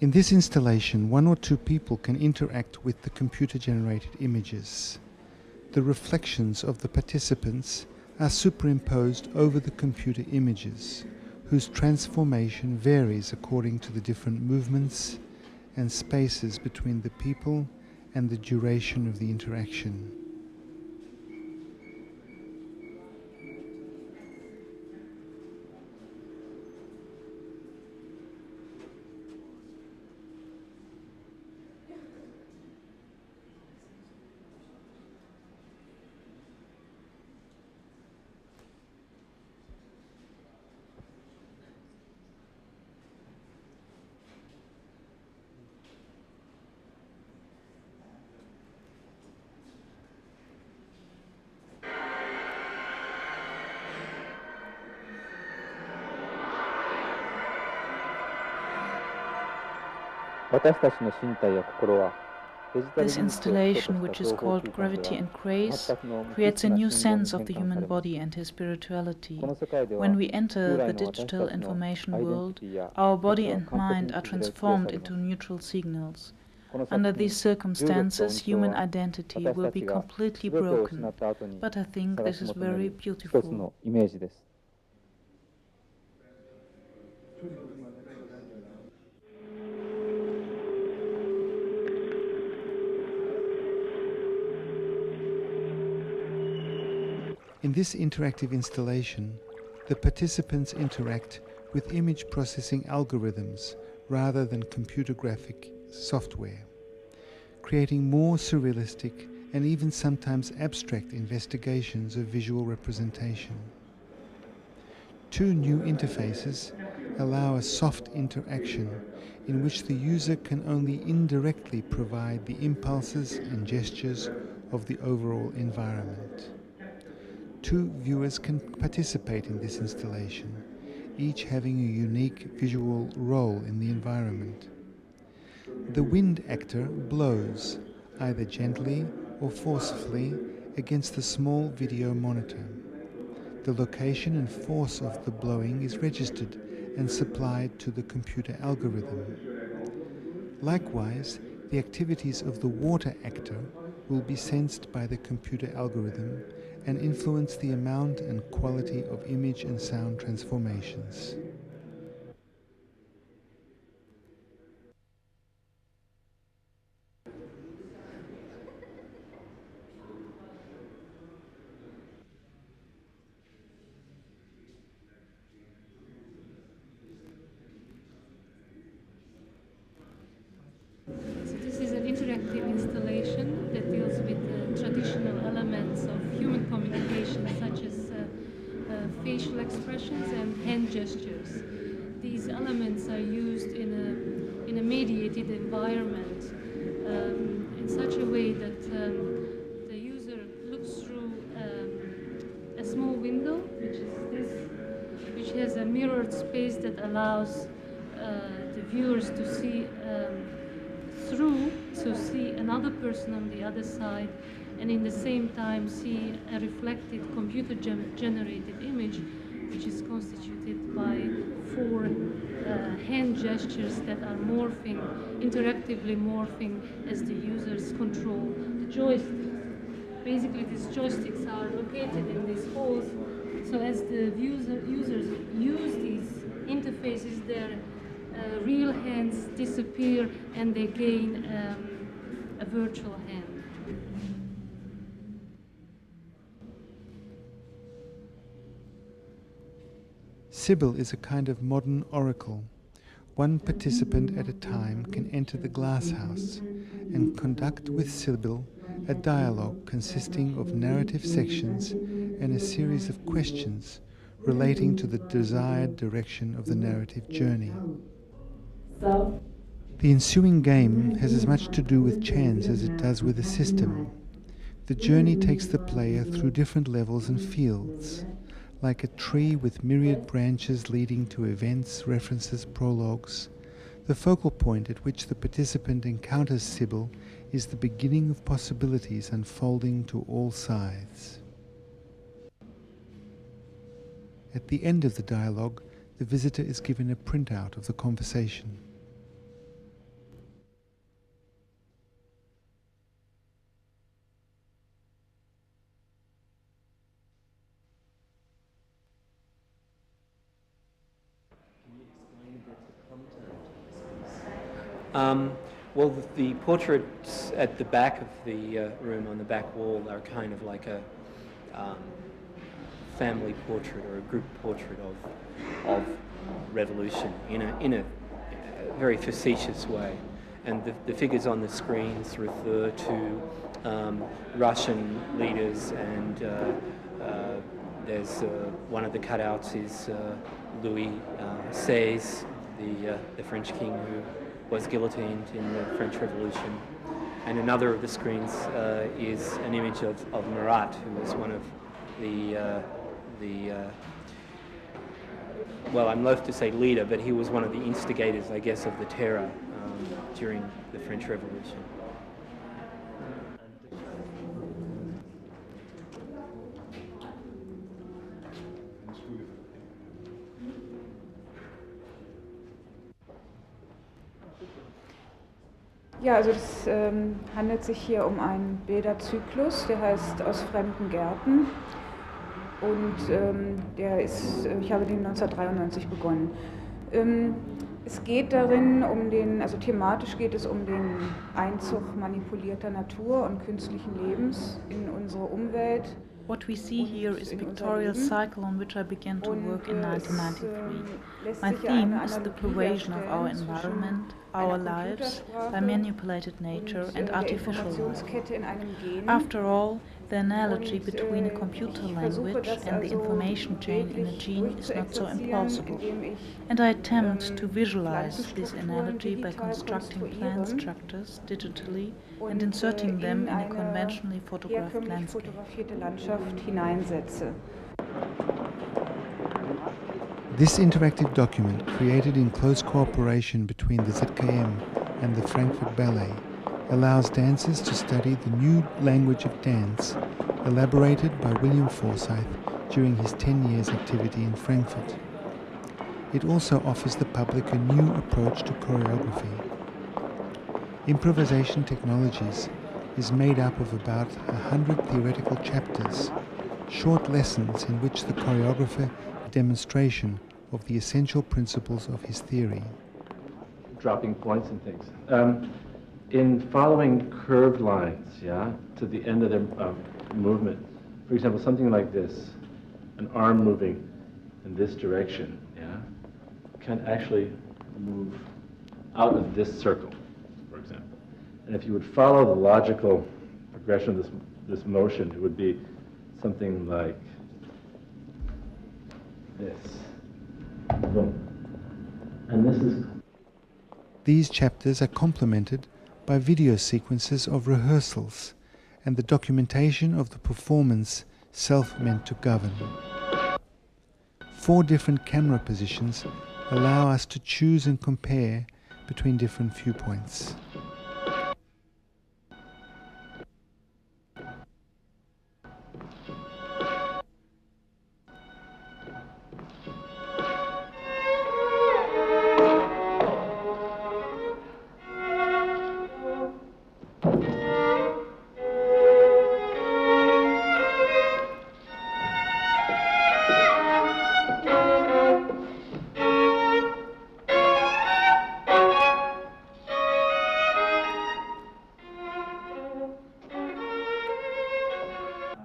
In this installation, one or two people can interact with the computer-generated images. The reflections of the participants are superimposed over the computer images, whose transformation varies according to the different movements and spaces between the people and the duration of the interaction. This installation, which is called Gravity and Grace, creates a new sense of the human body and his spirituality. When we enter the digital information world, our body and mind are transformed into neutral signals. Under these circumstances, human identity will be completely broken, but I think this is very beautiful. In this interactive installation, the participants interact with image processing algorithms rather than computer graphic software, creating more surrealistic and even sometimes abstract investigations of visual representation. Two new interfaces allow a soft interaction in which the user can only indirectly provide the impulses and gestures of the overall environment. Two viewers can participate in this installation, each having a unique visual role in the environment. The wind actor blows, either gently or forcefully, against the small video monitor. The location and force of the blowing is registered and supplied to the computer algorithm. Likewise, the activities of the water actor will be sensed by the computer algorithm and influence the amount and quality of image and sound transformations. This is an interactive installation that deals with traditional elements of human communication, such as facial expressions and hand gestures. These elements are used in a mediated environment in such a way that the user looks through a small window, which is this, which has a mirrored space that allows the viewers to see see another person on the other side, and in the same time see a reflected computer-generated image, which is constituted by four hand gestures that are morphing, interactively morphing as the users control the joystick. Basically, these joysticks are located in these holes, so as the users use these interfaces, their real hands disappear and they gain a virtual hand. Sibyl is a kind of modern oracle. One participant at a time can enter the glass house and conduct with Sibyl a dialogue consisting of narrative sections and a series of questions relating to the desired direction of the narrative journey. The ensuing game has as much to do with chance as it does with a system. The journey takes the player through different levels and fields. Like a tree with myriad branches leading to events, references, prologues, the focal point at which the participant encounters Sibyl is the beginning of possibilities unfolding to all sides. At the end of the dialogue, the visitor is given a printout of the conversation. Well, the portraits at the back of the room on the back wall are kind of like a family portrait or a group portrait of revolution in a very facetious way. And the figures on the screens refer to Russian leaders, and there's one of the cutouts is Louis XVI, the French king who was guillotined in the French Revolution. And another of the screens is an image of Marat, who was one of well, I'm loath to say leader, but he was one of the instigators, I guess, of the terror during the French Revolution. Ja, also es handelt sich hier um einen Bilderzyklus, der heißt Aus fremden Gärten, und ich habe den 1993 begonnen. Es geht darin also thematisch geht es um den Einzug manipulierter Natur und künstlichen Lebens in unsere Umwelt. What we see here is a pictorial cycle on which I began to work in 1993. My theme is the pervasion of our environment, our lives, by manipulated nature and artificial life. After all, the analogy between a computer language and the information chain in a gene is not so implausible, and I attempt to visualize this analogy by constructing plant structures digitally and inserting them in a conventionally photographed landscape. This interactive document, created in close cooperation between the ZKM and the Frankfurt Ballet, allows dancers to study the new language of dance elaborated by William Forsyth during his 10 years activity in Frankfurt. It also offers the public a new approach to choreography. Improvisation Technologies is made up of about 100 theoretical chapters, short lessons in which the choreographer demonstration of the essential principles of his theory. Dropping points and things. In following curved lines, to the end of the movement, for example, something like this, an arm moving in this direction, can actually move out of this circle, for example. And if you would follow the logical progression of this motion, it would be something like this. Boom. And this is... These chapters are complemented by video sequences of rehearsals and the documentation of the performance Self meant to govern. 4 different camera positions allow us to choose and compare between different viewpoints.